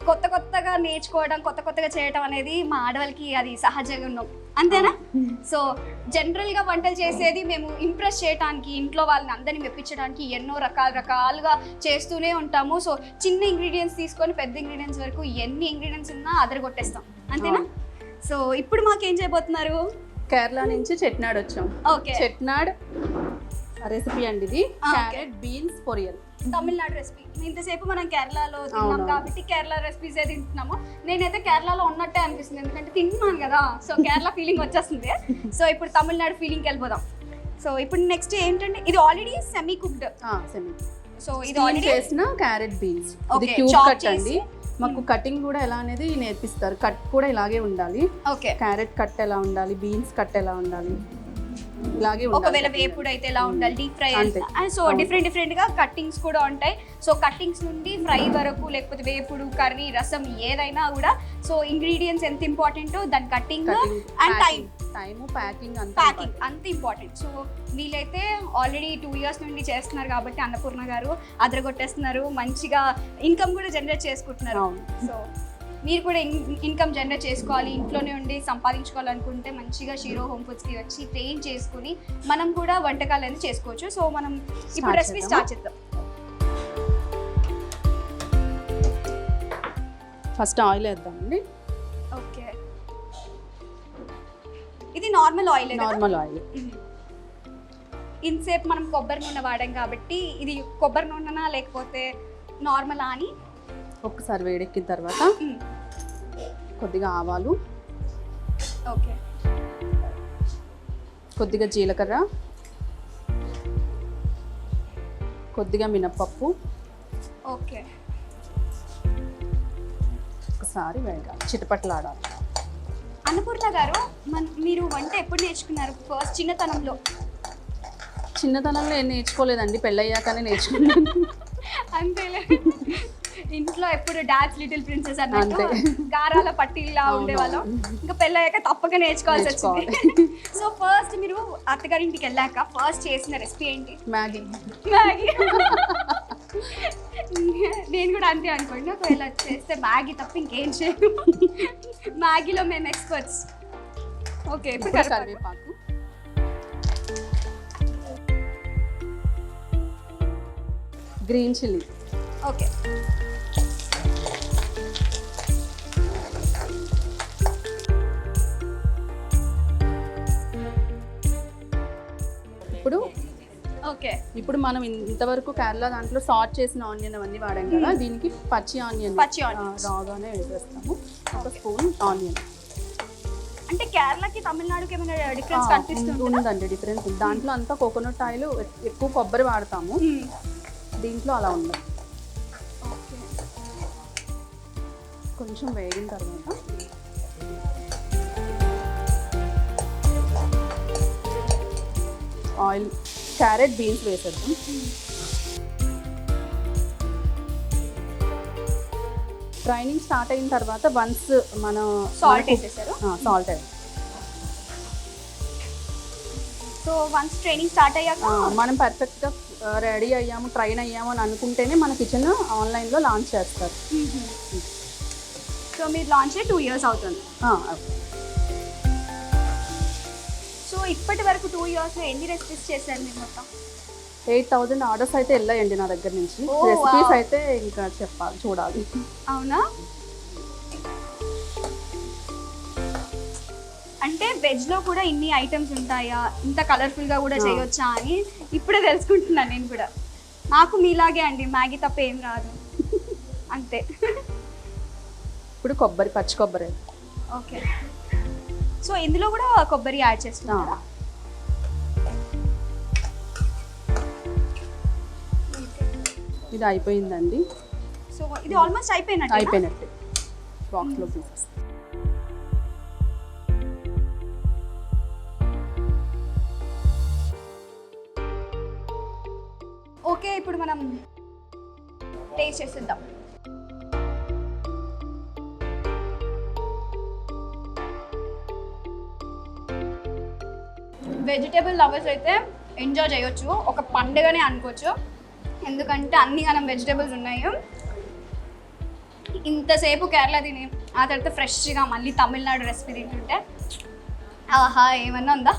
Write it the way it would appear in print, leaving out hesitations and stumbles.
కొత్త కొత్తగా నేర్చుకోవడం, కొత్త కొత్తగా చేయడం అనేది మా ఆడవాళ్ళకి అది సహజంగా ఉన్నాం, అంతేనా? సో జనరల్గా వంటలు చేసేది మేము ఇంప్రెస్ చేయడానికి, ఇంట్లో వాళ్ళని అందరినీ మెప్పించడానికి ఎన్నో రకాలుగా చేస్తూనే ఉంటాము. సో చిన్న ఇంగ్రీడియంట్స్ తీసుకొని పెద్ద ఇంగ్రీడియంట్స్ వరకు ఎన్ని ఇంగ్రీడియంట్స్ ఉన్నా అదరగొట్టేస్తాం, అంతేనా? సో ఇప్పుడు మాకేం చేయబోతున్నారు? కేరళ నుంచి చెట్నాడ్ వచ్చాం. ఓకే, చెట్నాడ్ రెసిపీ అండి ఇది. Carrot beans poriyal, Tamil Nadu recipe. ఇంతసేపు మనం కేరళలో తిన్నాం కాబట్టి కేరళ రెసిపీస్ ఏ తింటున్నాము. నేనైతే కేరళలో ఉన్నట్టే అనిపిస్తుంది, ఎందుకంటే తింటున్నాను కదా, సో కేరళ ఫీలింగ్ వచ్చేస్తుంది. సో ఇప్పుడు తమిళనాడు ఫీలింగ్కి వెళ్ళిపోదాం. సో ఇప్పుడు నెక్స్ట్ ఏంటంటే, ఇది ఆల్రెడీ సెమీ కుక్డ్. సో ఇది ఆల్రెడీ చేసిన క్యారెట్ బీన్స్. ఇది క్యూబ్ కట్ అండి. మాకు కటింగ్ కూడా ఎలా అనేది నేర్పిస్తారు. కట్ కూడా ఇలాగే ఉండాలి. ఓకే, క్యారెట్ కట్ ఎలా ఉండాలి, బీన్స్ కట్ ఎలా ఉండాలి, ఇలాగే ఒకవేళ వేపుడు అయితే ఎలా ఉండాలి, డీప్ ఫ్రై. సో డిఫరెంట్ గా కట్టింగ్స్ కూడా ఉంటాయి. సో కట్టింగ్స్ నుండి ఫ్రై వరకు, లేకపోతే వేపుడు, కర్రీ, రసం ఏదైనా కూడా సో ఇంగ్రీడియంట్స్ ఎంత ఇంపార్టెంటో దాని కట్టింగ్ అండ్ టైం ప్యాకింగ్ అంత ఇంపార్టెంట్. సో వీళ్ళైతే ఆల్రెడీ 2 years నుండి చేస్తున్నారు కాబట్టి అన్నపూర్ణ గారు అదరగొట్టేస్తున్నారు, మంచిగా ఇన్కమ్ కూడా జనరేట్ చేసుకుంటున్నారు. సో మీరు కూడా ఇన్కమ్ జనరేట్ చేసుకోవాలి, ఇంట్లోనే ఉండి సంపాదించుకోవాలనుకుంటే మంచిగా షీరో హోమ్ ఫుడ్స్కి వచ్చి ట్రైన్ చేసుకుని మనం కూడా వంటకాలు అనేది చేసుకోవచ్చు. సో మనం ఇప్పుడు రెసిపీ స్టార్ట్ చేద్దాం. ఫస్ట్ ఆయిల్ వేద్దామండి. ఓకే, ఇది నార్మల్ ఆయిల్. Normal oil. ఇంతసేపు మనం కొబ్బరి నూనె వాడాం కాబట్టి ఇది కొబ్బరి నూనెనా లేకపోతే నార్మల్ అని ఒక్కసారి వేడెక్కిన తర్వాత కొద్దిగా ఆవాలు, ఓకే, కొద్దిగా జీలకర్ర, కొద్దిగా మినప్పప్పు, ఓకే, ఒకసారి వేగాలి, చిటపట్లాడాలి. అన్నపూర్ణ గారు, మీరు వంట ఎప్పుడు నేర్చుకున్నారు? ఫస్ట్ చిన్నతనంలో? చిన్నతనంలో ఏం నేర్చుకోలేదండి, పెళ్ళయ్యాకనే నేర్చుకున్నాను. అంతేలే, ఇంట్లో ఎప్పుడు డాడ్స్ లిటిల్ ప్రిన్సెస్ అన్నట్టు గారాల పట్టిలా ఉండేవాళ్ళం. ఇంకా పెళ్ళయ్యాక తప్పక నేర్చుకోవాల్సి వచ్చింది. సో ఫస్ట్ మీరు అత్తగారింటికి వెళ్ళాక ఫస్ట్ చేసిన రెసిపీ ఏంటి? మ్యాగీ. నేను కూడా అంతే అనుకోండి, ఒకవేళ చేస్తే మ్యాగీ తప్ప ఇంకేం చేయను. మ్యాగీలో మేము ఎక్స్పర్ట్స్. ఓకే, ఇప్పుడు కరివేపాకు, గ్రీన్ చిల్లీ. ఓకే, ఇప్పుడు మనం ఇంతవరకు కేరళ దాంట్లో సార్ట్ చేసిన ఆనియన్ అవన్నీ వాడాం కదా, దీనికి పచ్చి ఆనియన్ రాగానే వేసేస్తాము. ఒక స్పూన్ ఆనియన్. అంటే కేరళకి తమిళనాడుకి ఏమైనా డిఫరెన్స్ కనిపిస్తుంది? ఉందండి, డిఫరెన్స్. దాంట్లో అంతా కోకోనట్ ఆయిల్, ఎక్కువ కొబ్బరి వాడతాము, దీంట్లో అలా ఉండదు. కొంచెం వేగిన తర్వాత ఆయిల్, క్యారెట్ బీన్స్ వేసేద్దాం. ట్రైనింగ్ స్టార్ట్ అయిన తర్వాత వన్స్ మనం సాల్ట్ వేసేసారు. సాల్ట్ వేయాలి. సో వన్స్ ట్రైనింగ్ స్టార్ట్ అయ్యాక మనం పర్ఫెక్ట్గా రెడీ అయ్యాము, ట్రైన్ అయ్యాము అని అనుకుంటేనే మన కిచెన్ ఆన్లైన్లో లాంచ్ చేస్తారు. సో మీరు లాంచ్ అయ్యి 2 years అవుతుంది. సో ఇప్పటి వరకు 2 yearsలో ఎన్ని రెసిపీస్ చేశారు మీరు? మొత్తం 8,000 ఆర్డర్స్ అయితే వెళ్ళాయండి నా దగ్గర నుంచి. రెసిపీస్ అయితే ఇంకా చెప్పాలి, చూడాలి. అవునా? అంటే వెజ్లో కూడా ఇన్ని ఐటమ్స్ ఉంటాయా, ఇంత కలర్ఫుల్గా కూడా చేయొచ్చా అని ఇప్పుడే తెలుసుకుంటున్నాను నేను కూడా. నాకు మీలాగే అండి, మ్యాగీ తప్ప ఏం రాదు, అంతే. ఇప్పుడు కొబ్బరి, పచ్చి కొబ్బరి. ఓకే, సో ఇందులో కూడా కొబ్బరి యాడ్ చేస్తున్నారా? ఇది అయిపోయిందండి. సో ఇది ఆల్మోస్ట్ అయిపోయినట్టే. బాక్స్లో తీసేస్తాం. ఓకే, ఇప్పుడు మనం టేస్ట్ చేసేద్దాం. వెజిటేబుల్ లవర్స్ అయితే ఎంజాయ్ చేయొచ్చు, ఒక పండుగనే అనుకోవచ్చు, ఎందుకంటే అన్ని మనం వెజిటేబుల్స్ ఉన్నాయి. ఇంతసేపు కేరళ తిని ఆ తర్వాత ఫ్రెష్గా మళ్ళీ తమిళనాడు రెసిపీ తింటుంటే ఆహా ఏమన్నా ఉందా.